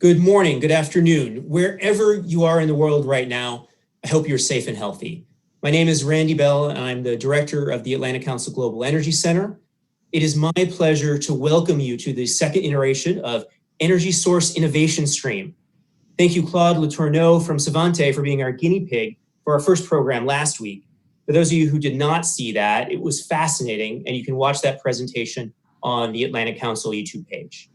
Good morning, good afternoon, wherever you are in the world right now. I hope you're safe and healthy. My name is Randy Bell, and I'm the director of the Atlantic Council Global Energy Center. It is my pleasure to welcome you to the second iteration of EnergySource Innovation Stream. Thank you, Claude Letourneau from Savante, for being our guinea pig for our first program last week. For those of you who did not see that, it was fascinating, and you can watch that presentation on the Atlantic Council YouTube page.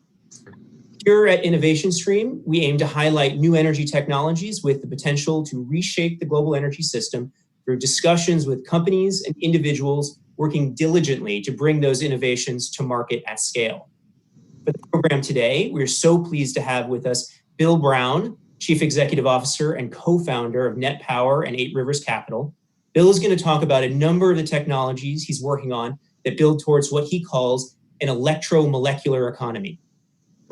Here at Innovation Stream, we aim to highlight new energy technologies with the potential to reshape the global energy system through discussions with companies and individuals working diligently to bring those innovations to market at scale. For the program today, we're so pleased to have with us Bill Brown, Chief Executive Officer and co-founder of Net Power and 8 Rivers Capital. Bill is going to talk about a number of the technologies he's working on that build towards what he calls an electro-molecular economy.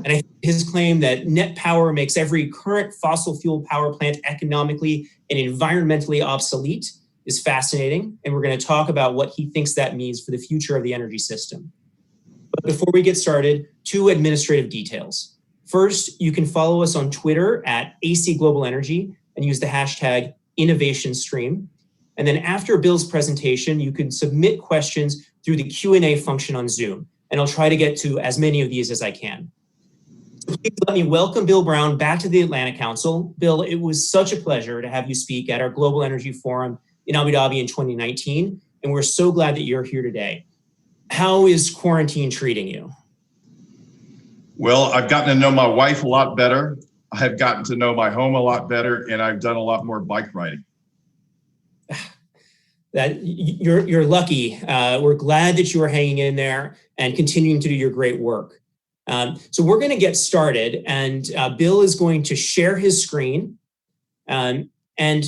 And I think his claim that net power makes every current fossil fuel power plant economically and environmentally obsolete is fascinating. And we're going to talk about what he thinks that means for the future of the energy system. But before we get started, 2 administrative details. First, you can follow us on Twitter at AC Global Energy and use the hashtag InnovationStream. And then after Bill's presentation, you can submit questions through the Q&A function on Zoom. And I'll try to get to as many of these as I can. Please let me welcome Bill Brown back to the Atlantic Council. Bill, it was such a pleasure to have you speak at our Global Energy Forum in Abu Dhabi in 2019, and we're so glad that you're here today. How is quarantine treating you? Well, I've gotten to know my wife a lot better. I've gotten to know my home a lot better, and I've done a lot more bike riding. That you're lucky. We're glad that you are hanging in there and continuing to do your great work. So we're going to get started, and Bill is going to share his screen, and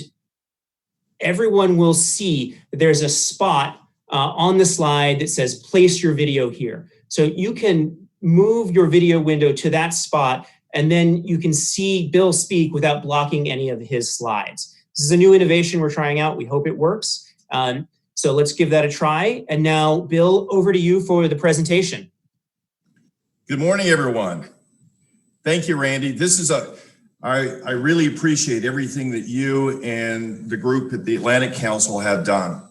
everyone will see that there's a spot on the slide that says place your video here. So you can move your video window to that spot, and then you can see Bill speak without blocking any of his slides. This is a new innovation we're trying out. We hope it works. So let's give that a try. And now, Bill, over to you for the presentation. Good morning, everyone. Thank you, Randy. I really appreciate everything that you and the group at the Atlantic Council have done.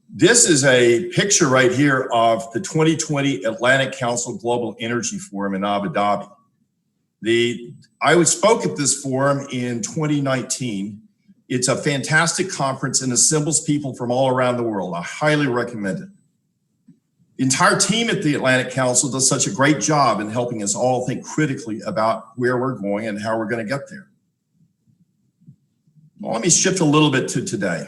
This is a picture right here of the 2020 Atlantic Council Global Energy Forum in Abu Dhabi. I spoke at this forum in 2019. It's a fantastic conference and assembles people from all around the world. I highly recommend it. The entire team at the Atlantic Council does such a great job in helping us all think critically about where we're going and how we're going to get there. Well, let me shift a little bit to today.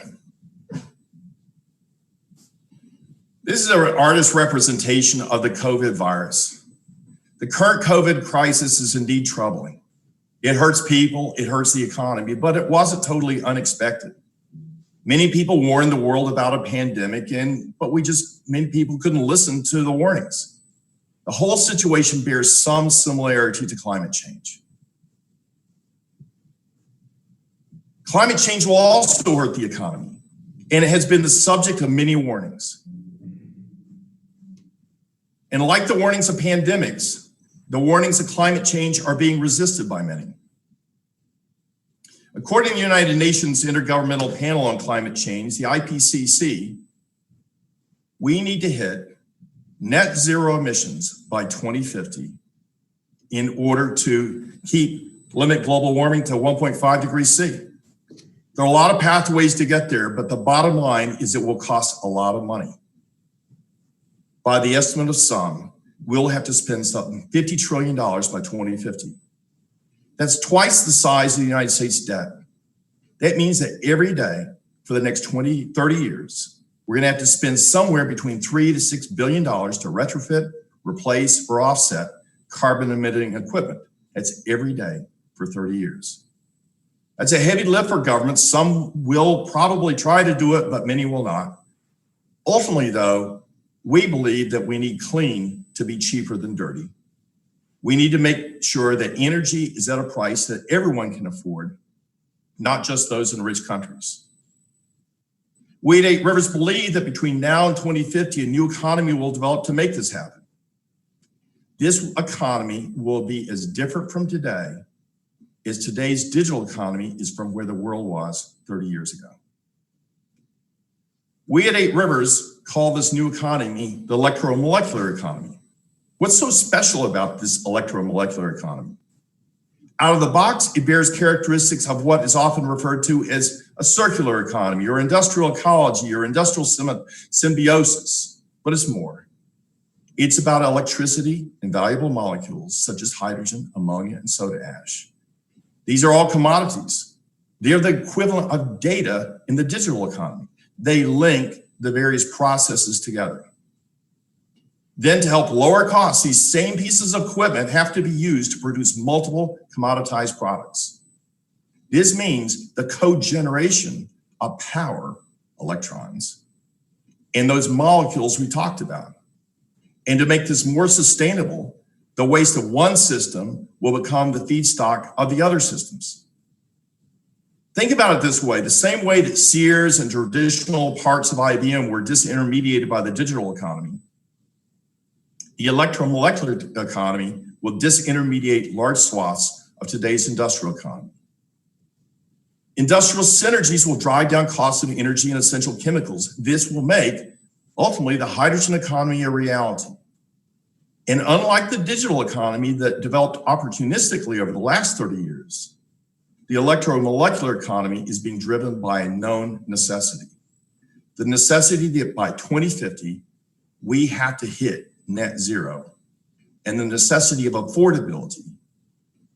This is an artist's representation of the COVID virus. The current COVID crisis is indeed troubling. It hurts people, it hurts the economy, but it wasn't totally unexpected. Many people warned the world about a pandemic, but many people couldn't listen to the warnings. The whole situation bears some similarity to climate change. Climate change will also hurt the economy, and it has been the subject of many warnings. And like the warnings of pandemics, the warnings of climate change are being resisted by many. According to the United Nations Intergovernmental Panel on Climate Change, the IPCC, we need to hit net zero emissions by 2050 in order to limit global warming to 1.5 degrees C. There are a lot of pathways to get there, but the bottom line is it will cost a lot of money. By the estimate of some, we'll have to spend something $50 trillion by 2050. That's twice the size of the United States debt. That means that every day for the next 20, 30 years, we're going to have to spend somewhere between $3 to $6 billion to retrofit, replace, or offset carbon emitting equipment. That's every day for 30 years. That's a heavy lift for governments. Some will probably try to do it, but many will not. Ultimately, though, we believe that we need clean to be cheaper than dirty. We need to make sure that energy is at a price that everyone can afford, not just those in rich countries. We at 8 Rivers believe that between now and 2050, a new economy will develop to make this happen. This economy will be as different from today as today's digital economy is from where the world was 30 years ago. We at 8 Rivers call this new economy the electromolecular economy. What's so special about this electromolecular economy? Out of the box, it bears characteristics of what is often referred to as a circular economy or industrial ecology or industrial symbiosis, but it's more. It's about electricity and valuable molecules such as hydrogen, ammonia, and soda ash. These are all commodities. They are the equivalent of data in the digital economy. They link the various processes together. Then to help lower costs, these same pieces of equipment have to be used to produce multiple commoditized products. This means the cogeneration of power, electrons, and those molecules we talked about. And to make this more sustainable, the waste of one system will become the feedstock of the other systems. Think about it this way, the same way that Sears and traditional parts of IBM were disintermediated by the digital economy, the electromolecular economy will disintermediate large swaths of today's industrial economy. Industrial synergies will drive down costs of energy and essential chemicals. This will make, ultimately, the hydrogen economy a reality. And unlike the digital economy that developed opportunistically over the last 30 years, the electromolecular economy is being driven by a known necessity. The necessity that by 2050, we have to hit net zero, and the necessity of affordability,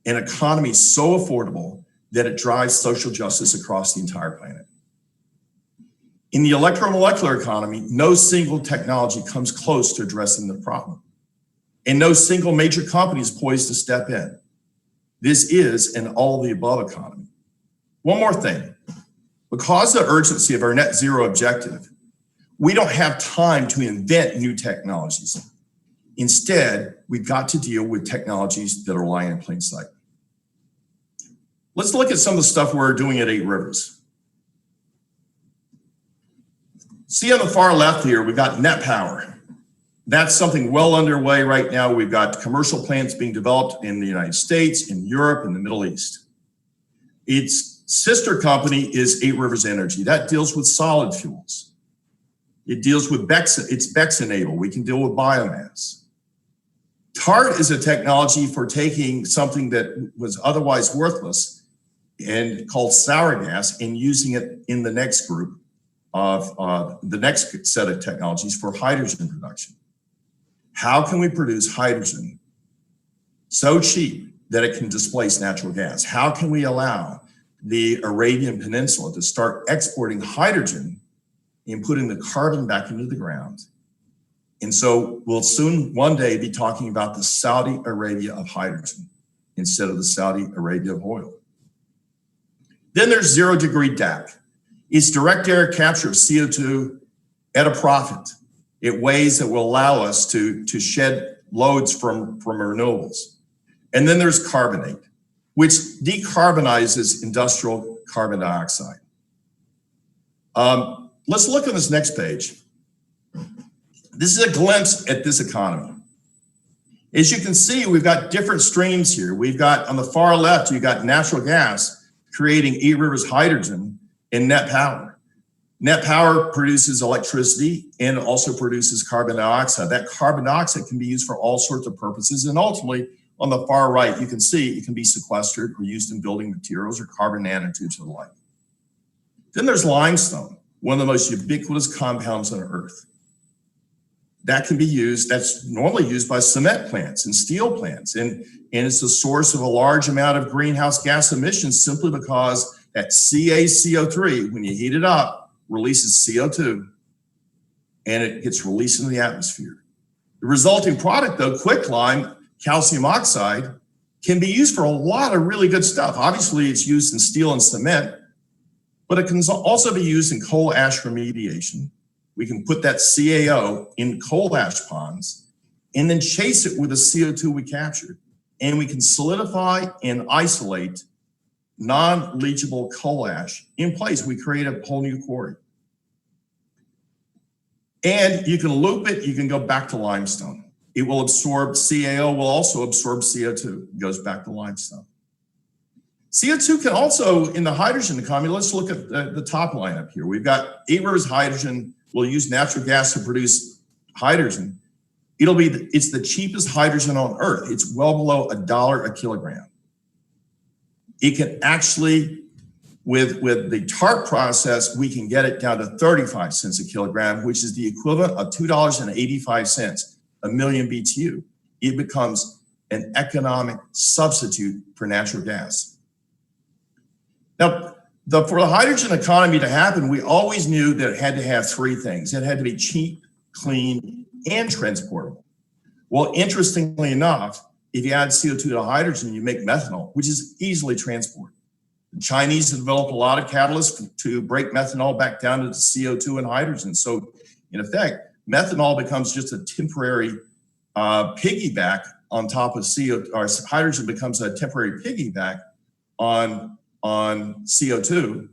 an economy so affordable that it drives social justice across the entire planet. In the electromolecular economy, no single technology comes close to addressing the problem, and no single major company is poised to step in. This is an all-of-the-above economy. One more thing, because of the urgency of our net zero objective, we don't have time to invent new technologies. Instead, we've got to deal with technologies that are lying in plain sight. Let's look at some of the stuff we're doing at 8 Rivers. See on the far left here, we've got net power. That's something well underway right now. We've got commercial plants being developed in the United States, in Europe, and the Middle East. Its sister company is 8 Rivers Energy. That deals with solid fuels. It deals with it's BEX-enabled. We can deal with biomass. TART is a technology for taking something that was otherwise worthless and called sour gas and using it in the next group of the next set of technologies for hydrogen production. How can we produce hydrogen so cheap that it can displace natural gas? How can we allow the Arabian Peninsula to start exporting hydrogen and putting the carbon back into the ground? And so we'll soon one day be talking about the Saudi Arabia of hydrogen instead of the Saudi Arabia of oil. Then there's 0-degree DAC. It's direct air capture of CO2 at a profit. It ways that will allow us to shed loads from renewables. And then there's carbonate, which decarbonizes industrial carbon dioxide. Let's look at this next page. This is a glimpse at this economy. As you can see, we've got different streams here. We've got on the far left, you've got natural gas creating 8 Rivers hydrogen and net power. Net power produces electricity and also produces carbon dioxide. That carbon dioxide can be used for all sorts of purposes. And ultimately, on the far right, you can see it can be sequestered or used in building materials or carbon nanotubes and the like. Then there's limestone, one of the most ubiquitous compounds on Earth. That can be used, that's normally used by cement plants and steel plants. And it's the source of a large amount of greenhouse gas emissions simply because that CaCO3, when you heat it up, releases CO2 and it gets released into the atmosphere. The resulting product though, quicklime, calcium oxide, can be used for a lot of really good stuff. Obviously it's used in steel and cement, but it can also be used in coal ash remediation. We can put that CaO in coal ash ponds and then chase it with the CO2 we captured. And we can solidify and isolate non-leachable coal ash in place. We create a whole new quarry. And you can loop it, you can go back to limestone. It will absorb, CaO will also absorb CO2. It goes back to limestone. CO2 can also, in the hydrogen economy, let's look at the top line up here. We've got 8 Rivers Hydrogen. We'll use natural gas to produce hydrogen. It's the cheapest hydrogen on earth. It's well below $1 a kilogram. It can actually, with the TARP process, we can get it down to 35 cents a kilogram, which is the equivalent of $2.85 a million BTU. It becomes an economic substitute for natural gas. Now, for the hydrogen economy to happen, we always knew that it had to have 3 things. It had to be cheap, clean, and transportable. Well, interestingly enough, if you add CO2 to hydrogen, you make methanol, which is easily transported. The Chinese have developed a lot of catalysts to break methanol back down to CO2 and hydrogen. So in effect, methanol becomes just a temporary piggyback on top of CO2, or hydrogen becomes a temporary piggyback on CO2,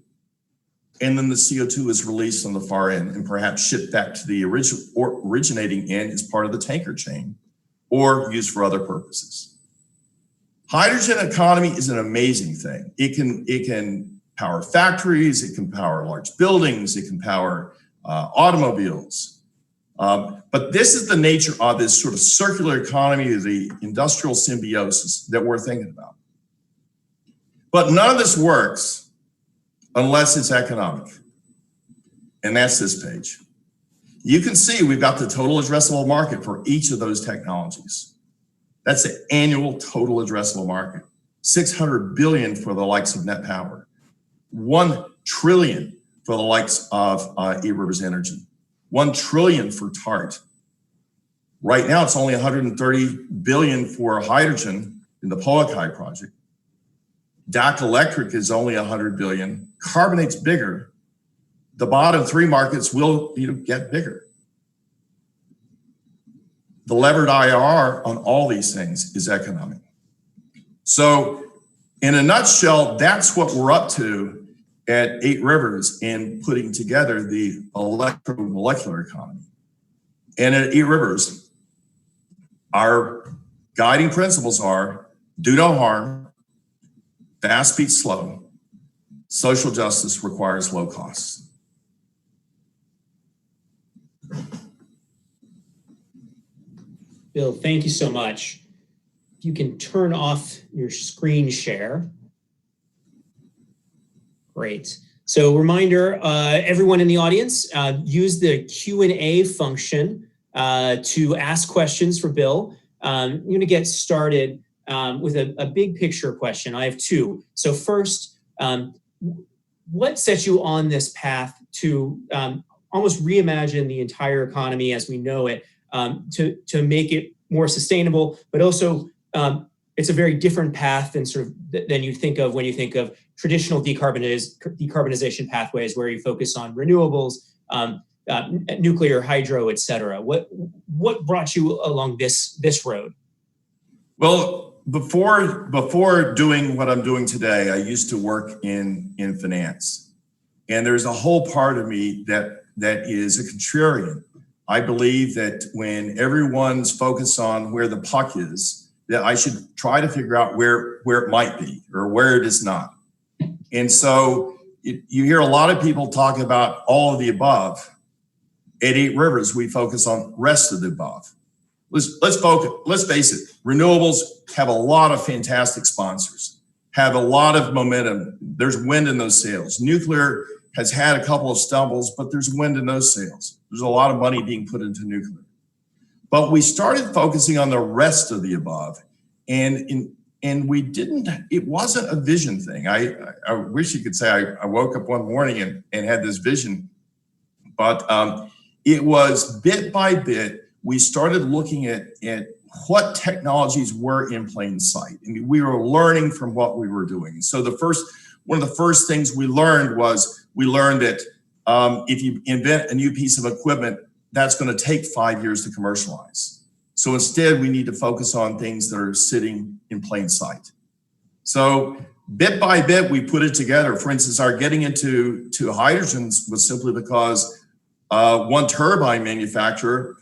and then the CO2 is released on the far end and perhaps shipped back to the originating end as part of the tanker chain or used for other purposes. Hydrogen economy is an amazing thing. It can power factories, it can power large buildings, it can power automobiles. But this is the nature of this sort of circular economy, the industrial symbiosis that we're thinking about. But none of this works unless it's economic. And that's this page. You can see we've got the total addressable market for each of those technologies. That's the annual total addressable market. 600 billion for the likes of Net Power. 1 trillion for the likes of 8 Rivers Energy. 1 trillion for TART. Right now, it's only 130 billion for hydrogen in the Poakai project. DAC Electric is only 100 billion. Carbonate's bigger. The bottom 3 markets will get bigger. The levered IRR on all these things is economic. So in a nutshell, that's what we're up to at 8 Rivers in putting together the electro-molecular economy. And at 8 Rivers, our guiding principles are do no harm, fast beats slow, social justice requires low costs. Bill, thank you so much. If you can turn off your screen share. Great. So reminder, everyone in the audience, use the Q&A function to ask questions for Bill. I'm going to get started with a big picture question. I have 2. So first, what set you on this path to almost reimagine the entire economy as we know it, to make it more sustainable, but also it's a very different path than than you think of when you think of traditional decarbonization pathways where you focus on renewables, nuclear, hydro, et cetera. What brought you along this road? Well, before doing what I'm doing today, I used to work in finance. And there's a whole part of me that is a contrarian. I believe that when everyone's focused on where the puck is, that I should try to figure out where it might be or where it is not. And so you hear a lot of people talk about all of the above. At 8 Rivers, we focus on rest of the above. Let's face it, renewables have a lot of fantastic sponsors, have a lot of momentum. There's wind in those sails. Nuclear has had a couple of stumbles, but there's wind in those sails. There's a lot of money being put into nuclear. But we started focusing on the rest of the above, and we didn't, it wasn't a vision thing. I wish you could say I woke up one morning and had this vision, but it was bit by bit, we started looking at what technologies were in plain sight. I mean, we were learning from what we were doing. So one of the first things we learned that if you invent a new piece of equipment, that's going to take 5 years to commercialize. So instead, we need to focus on things that are sitting in plain sight. So bit by bit, we put it together. For instance, our getting into hydrogens was simply because one turbine manufacturer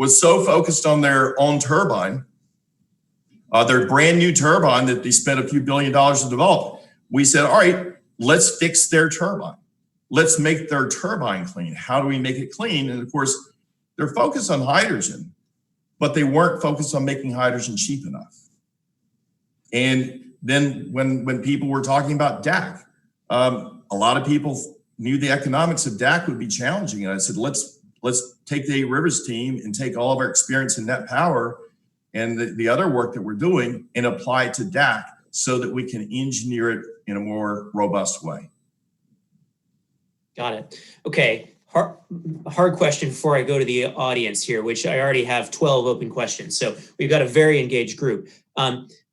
was so focused on their own turbine, their brand new turbine that they spent a few $1 billion to develop. We said, all right, let's fix their turbine. Let's make their turbine clean. How do we make it clean? And of course, they're focused on hydrogen, but they weren't focused on making hydrogen cheap enough. And then when people were talking about DAC, a lot of people knew the economics of DAC would be challenging. And I said, let's take the 8 Rivers team and take all of our experience in net power and the other work that we're doing and apply it to DAC so that we can engineer it in a more robust way. Got it. Okay. Hard question before I go to the audience here, which I already have 12 open questions. So we've got a very engaged group.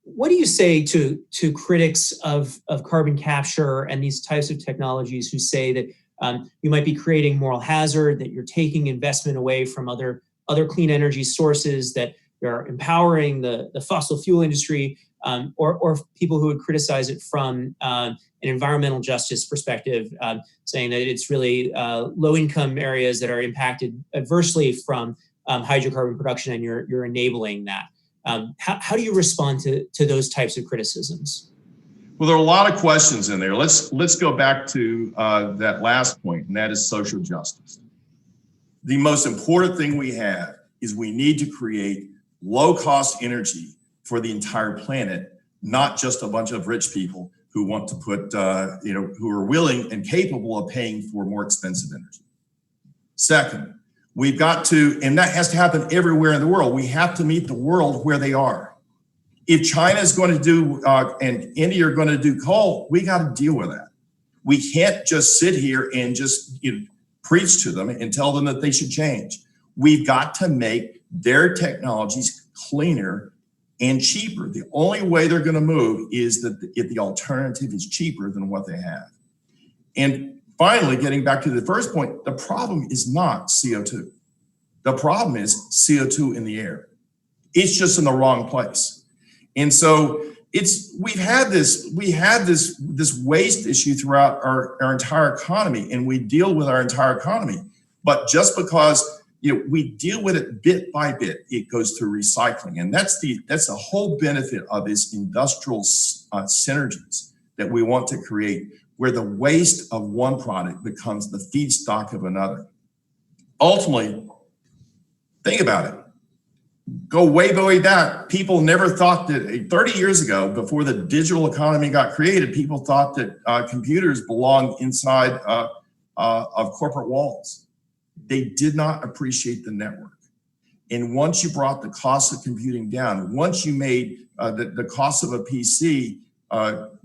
What do you say to critics of carbon capture and these types of technologies who say that you might be creating moral hazard, that you're taking investment away from other clean energy sources, that you're empowering the fossil fuel industry, or people who would criticize it from an environmental justice perspective, saying that it's really low-income areas that are impacted adversely from hydrocarbon production, and you're enabling that. How do you respond to those types of criticisms? Well, there are a lot of questions in there. Let's go back to that last point, and that is social justice. The most important thing we have is we need to create low-cost energy for the entire planet, not just a bunch of rich people who want to put, who are willing and capable of paying for more expensive energy. Second, we've got to, and that has to happen everywhere in the world. We have to meet the world where they are. If China is going to do, and India are going to do coal, we got to deal with that. We can't just sit here and just preach to them and tell them that they should change. We've got to make their technologies cleaner and cheaper. The only way they're going to move is that if the alternative is cheaper than what they have. And finally, getting back to the first point, the problem is not CO2. The problem is CO2 in the air. It's just in the wrong place. And so we had this waste issue throughout our entire economy, and we deal with our entire economy. But just because we deal with it bit by bit, it goes through recycling, and that's the whole benefit of this industrial synergies that we want to create, where the waste of one product becomes the feedstock of another. Ultimately, think about it. Go way back. People never thought that 30 years ago, before the digital economy got created, people thought that computers belonged inside of corporate walls. They did not appreciate the network. And once you brought the cost of computing down, once you made the cost of a PC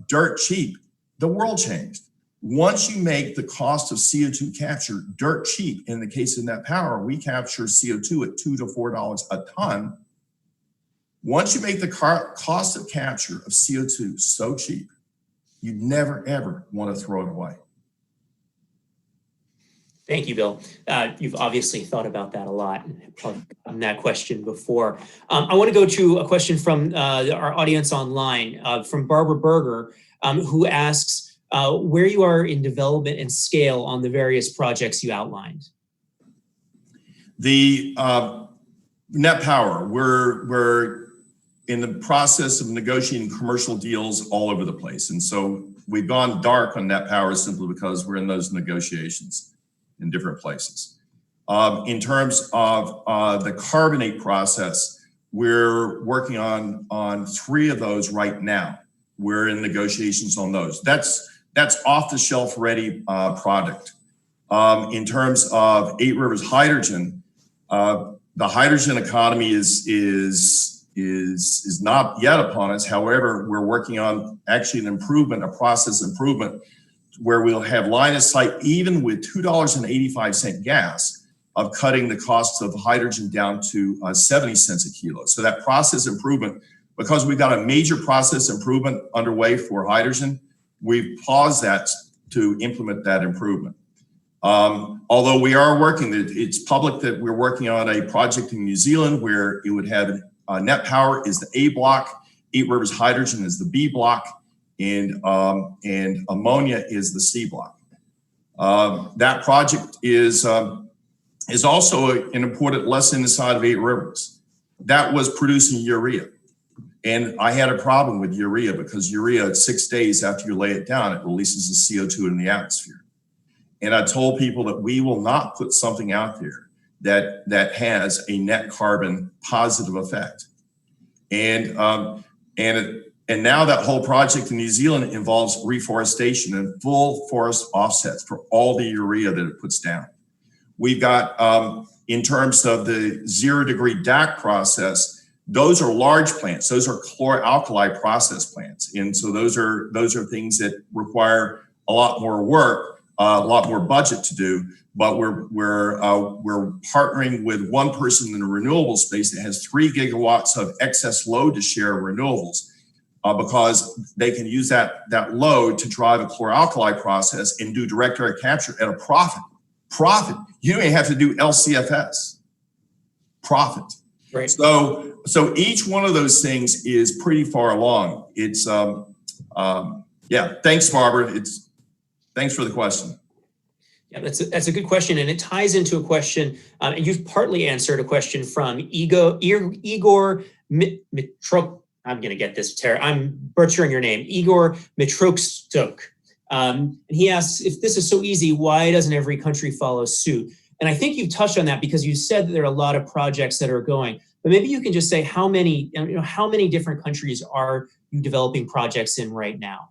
dirt cheap, the world changed. Once you make the cost of CO2 capture dirt cheap, in the case of net power, we capture CO2 at $2 to $4 a ton. Once you make the cost of capture of CO2 so cheap, you never, ever want to throw it away. Thank you, Bill. You've obviously thought about that a lot, and probably gotten that question before. I want to go to a question from our audience online, from Barbara Berger, who asks where you are in development and scale on the various projects you outlined. The net power, we're in the process of negotiating commercial deals all over the place. And so we've gone dark on net power simply because we're in those negotiations in different places. In terms of the carbonate process, we're working on 3 of those right now. We're in negotiations on those. That's off-the-shelf ready product. In terms of 8 Rivers hydrogen, the hydrogen economy is not yet upon us. However, we're working on actually an improvement, a process improvement, where we'll have line of sight, even with $2.85 gas, of cutting the cost of hydrogen down to 70 cents a kilo. So that process improvement, because we've got a major process improvement underway for hydrogen, we've paused that to implement that improvement. Although we are working, it's public that we're working on a project in New Zealand where it would have net power is the A block, 8 Rivers hydrogen is the B block, and ammonia is the C block. That project is is also an important lesson inside of 8 Rivers. That was producing urea. And I had a problem with urea because urea, 6 days after you lay it down, it releases the CO2 in the atmosphere. And I told people that we will not put something out there that has a net carbon positive effect. And now that whole project in New Zealand involves reforestation and full forest offsets for all the urea that it puts down. We've got, in terms of the 0-degree DAC process, those are large plants. Those are chloralkali process plants. And so those are things that require a lot more work, a lot more budget to do. But we're partnering with one person in the renewable space that has 3 gigawatts of excess load to share renewables, because they can use that load to drive a chloralkali process and do direct air capture at a profit. You don't even have to do LCFS. Profit. Right. So each one of those things is pretty far along. It's yeah. Thanks, Barbara. Thanks for the question. Yeah, that's a good question, and it ties into a question, and you've partly answered a question from Igor Mitrok. I'm going to get this. I'm butchering your name, Igor Mitrokstuk. And he asks, if this is so easy, why doesn't every country follow suit? And I think you've touched on that because you said that there are a lot of projects that are going. But maybe you can just say how many different countries are you developing projects in right now?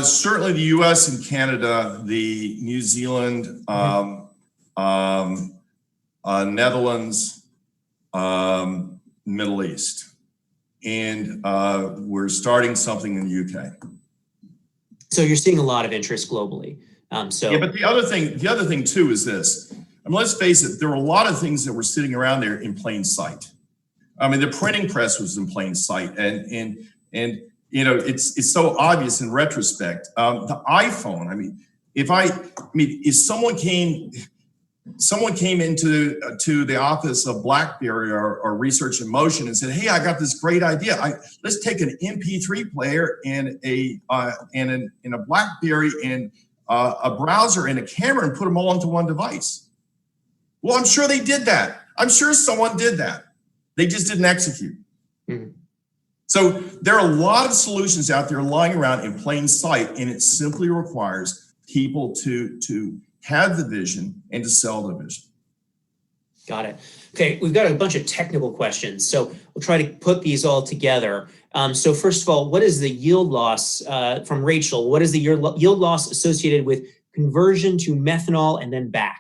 Certainly the U.S. and Canada, the New Zealand, Netherlands, Middle East, and we're starting something in the UK. So you're seeing a lot of interest globally. Yeah, but the other thing too is this. I mean, let's face it, there were a lot of things that were sitting around there in plain sight. I mean, the printing press was in plain sight, and you know, it's so obvious in retrospect. The iPhone. I mean, if someone came into the office of BlackBerry or Research in Motion and said, "Hey, I got this great idea. Let's take an MP3 player and a BlackBerry and a browser and a camera and put them all into one device." Well, I'm sure they did that. I'm sure someone did that. They just didn't execute. Mm-hmm. So there are a lot of solutions out there lying around in plain sight, and it simply requires people to have the vision and to sell the vision. Got it. Okay, we've got a bunch of technical questions, so we'll try to put these all together. So first of all, what is the yield loss from Rachel? What is the yield loss associated with conversion to methanol and then back?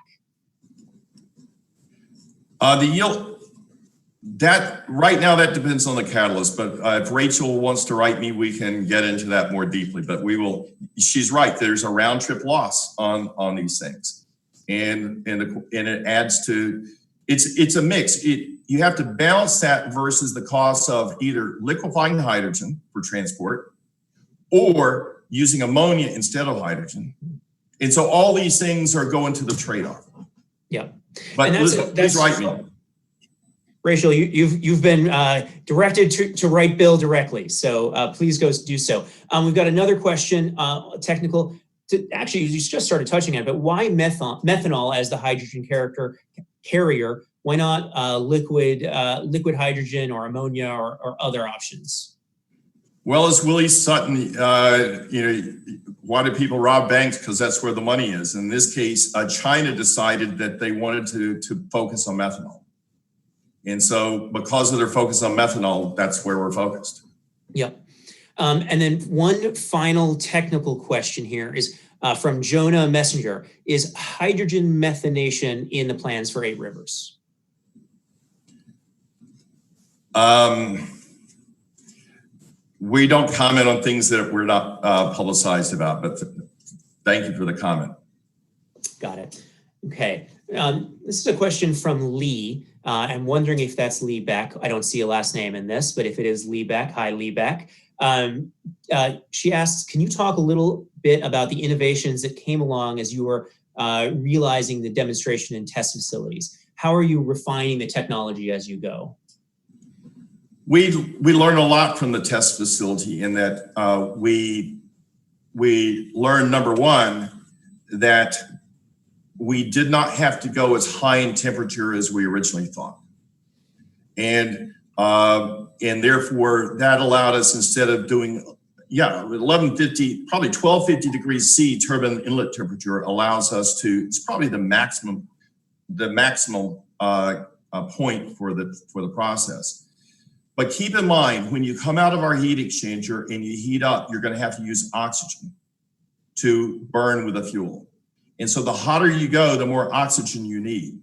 The yield, that right now, that depends on the catalyst, but if Rachel wants to write me, we can get into that more deeply, but we will. She's right. There's a round trip loss on these things. And it adds to, it's a mix. You have to balance that versus the cost of either liquefying hydrogen for transport or using ammonia instead of hydrogen. And so all these things are going to the trade-off. Yeah. But please write me. Rachel, you've been directed to write Bill directly, so please go do so. We've got another question, technical. Actually, you just started touching on it, but why methanol as the hydrogen carrier? Why not liquid hydrogen or ammonia or other options? Well, as Willie Sutton, why do people rob banks? Because that's where the money is. In this case, China decided that they wanted to focus on methanol. And so because of their focus on methanol, that's where we're focused. Yep. And then one final technical question here is from Jonah Messenger. Is hydrogen methanation in the plans for 8 Rivers? We don't comment on things that we're not publicized about, but thank you for the comment. Got it. Okay. This is a question from Lee. I'm wondering if that's Lee Beck. I don't see a last name in this, but if it is Lee Beck, hi Lee Beck. She asks, can you talk a little bit about the innovations that came along as you were realizing the demonstration and test facilities? How are you refining the technology as you go? We learned a lot from the test facility in that we learned, number one, that we did not have to go as high in temperature as we originally thought. And therefore that allowed us, instead of doing, 1150, probably 1250 degrees C turbine inlet temperature allows us to, it's probably the maximum point for the process. But keep in mind, when you come out of our heat exchanger and you heat up, you're going to have to use oxygen to burn with the fuel. And so the hotter you go, the more oxygen you need.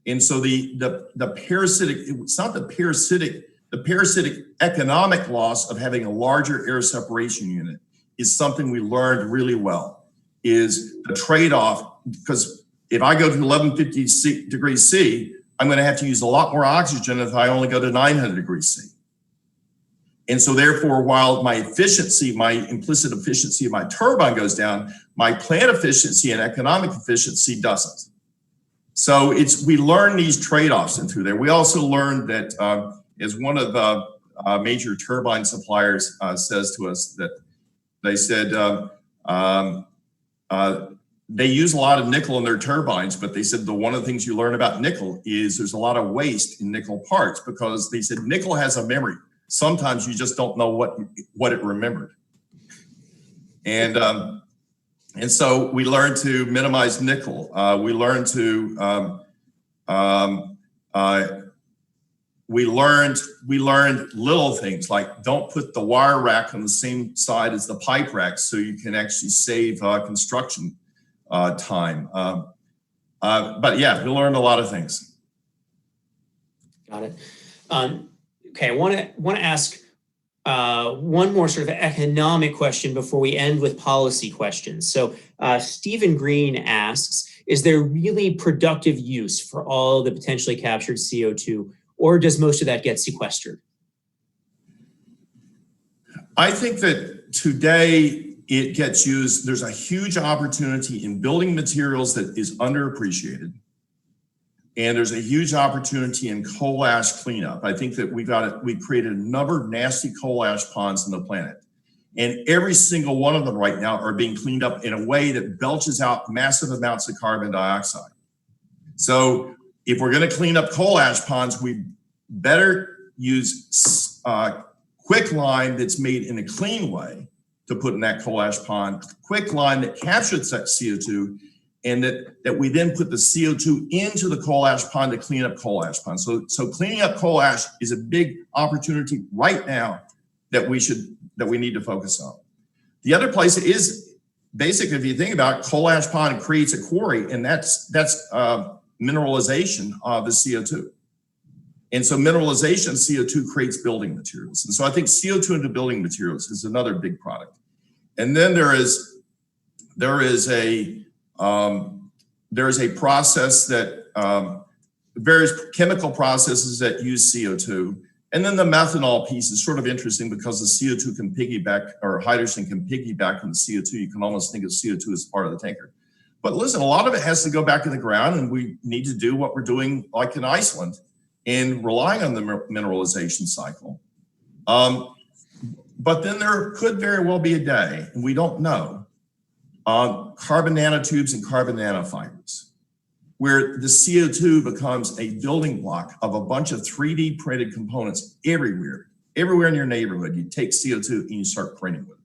And so the parasitic, it's not the parasitic economic loss of having a larger air separation unit is something we learned really well, is the trade-off, because if I go to 1150 degrees C, I'm going to have to use a lot more oxygen if I only go to 900 degrees C. And so therefore, while my efficiency, my implicit efficiency of my turbine goes down, my plant efficiency and economic efficiency doesn't. So we learn these trade-offs in through there. We also learned that as one of the major turbine suppliers says to us, that they said they use a lot of nickel in their turbines, but they said one of the things you learn about nickel is there's a lot of waste in nickel parts, because they said nickel has a memory. Sometimes you just don't know what it remembered. And so we learned to minimize nickel. We learned little things like don't put the wire rack on the same side as the pipe rack, so you can actually save construction time. But yeah, we learned a lot of things. Got it. Okay, I want to ask one more sort of economic question before we end with policy questions. So Stephen Green asks, is there really productive use for all the potentially captured CO2, or does most of that get sequestered? I think that today it gets used. There's a huge opportunity in building materials that is underappreciated. And there's a huge opportunity in coal ash cleanup. I think that we created a number of nasty coal ash ponds on the planet. And every single one of them right now are being cleaned up in a way that belches out massive amounts of carbon dioxide. So if we're going to clean up coal ash ponds, we better use quicklime that's made in a clean way to put in that coal ash pond, quicklime that captures that CO2, and that we then put the CO2 into the coal ash pond to clean up coal ash ponds. So cleaning up coal ash is a big opportunity right now that we need to focus on. The other place is basically, if you think about it, coal ash pond creates a quarry, and that's mineralization of the CO2. And so mineralization of CO2 creates building materials. And so I think CO2 into building materials is another big product. And then there is a process that various chemical processes that use CO2. And then the methanol piece is sort of interesting because the CO2 can piggyback, or hydrogen can piggyback on the CO2. You can almost think of CO2 as part of the tanker. But listen, a lot of it has to go back in the ground, and we need to do what we're doing like in Iceland and relying on the mineralization cycle. But then there could very well be a day, and we don't know, carbon nanotubes and carbon nanofibers, where the CO2 becomes a building block of a bunch of 3D printed components everywhere in your neighborhood. You take CO2 and you start printing with it.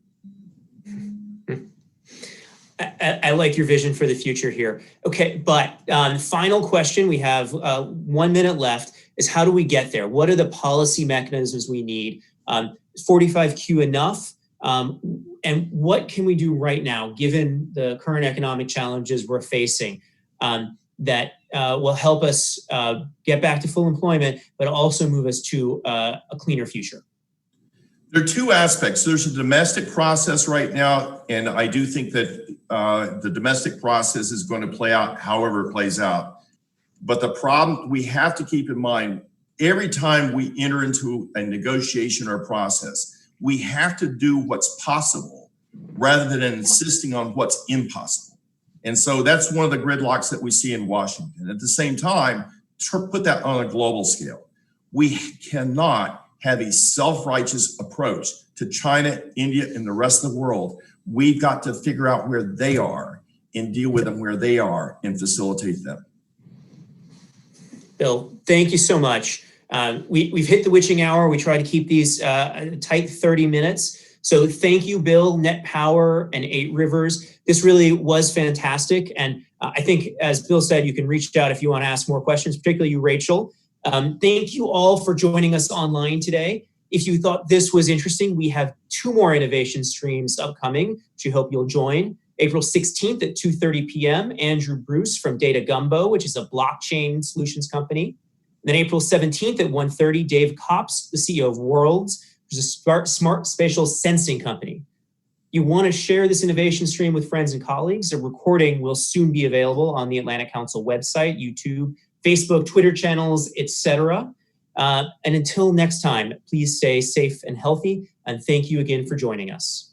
I like your vision for the future here. Okay, but final question, we have 1 minute left, is how do we get there? What are the policy mechanisms we need? 45Q enough? And what can we do right now, given the current economic challenges we're facing, that will help us get back to full employment, but also move us to a cleaner future? There are two aspects. There's a domestic process right now, and I do think that the domestic process is going to play out however it plays out. But the problem we have to keep in mind, every time we enter into a negotiation or a process, we have to do what's possible rather than insisting on what's impossible. And so that's one of the gridlocks that we see in Washington. At the same time, to put that on a global scale, we cannot have a self-righteous approach to China, India, and the rest of the world. We've got to figure out where they are and deal with them where they are and facilitate them. Bill, thank you so much. We've hit the witching hour. We try to keep these tight 30 minutes. So thank you, Bill, Net Power, and 8 Rivers. This really was fantastic. And I think, as Bill said, you can reach out if you want to ask more questions, particularly you, Rachel. Thank you all for joining us online today. If you thought this was interesting, we have 2 more innovation streams upcoming, which we hope you'll join. April 16th at 2:30 p.m., Andrew Bruce from Data Gumbo, which is a blockchain solutions company. And then April 17th at 1:30, Dave Kops, the CEO of Worlds, which is a smart spatial sensing company. You want to share this innovation stream with friends and colleagues. A recording will soon be available on the Atlantic Council website, YouTube, Facebook, Twitter channels, etc. And until next time, please stay safe and healthy. And thank you again for joining us.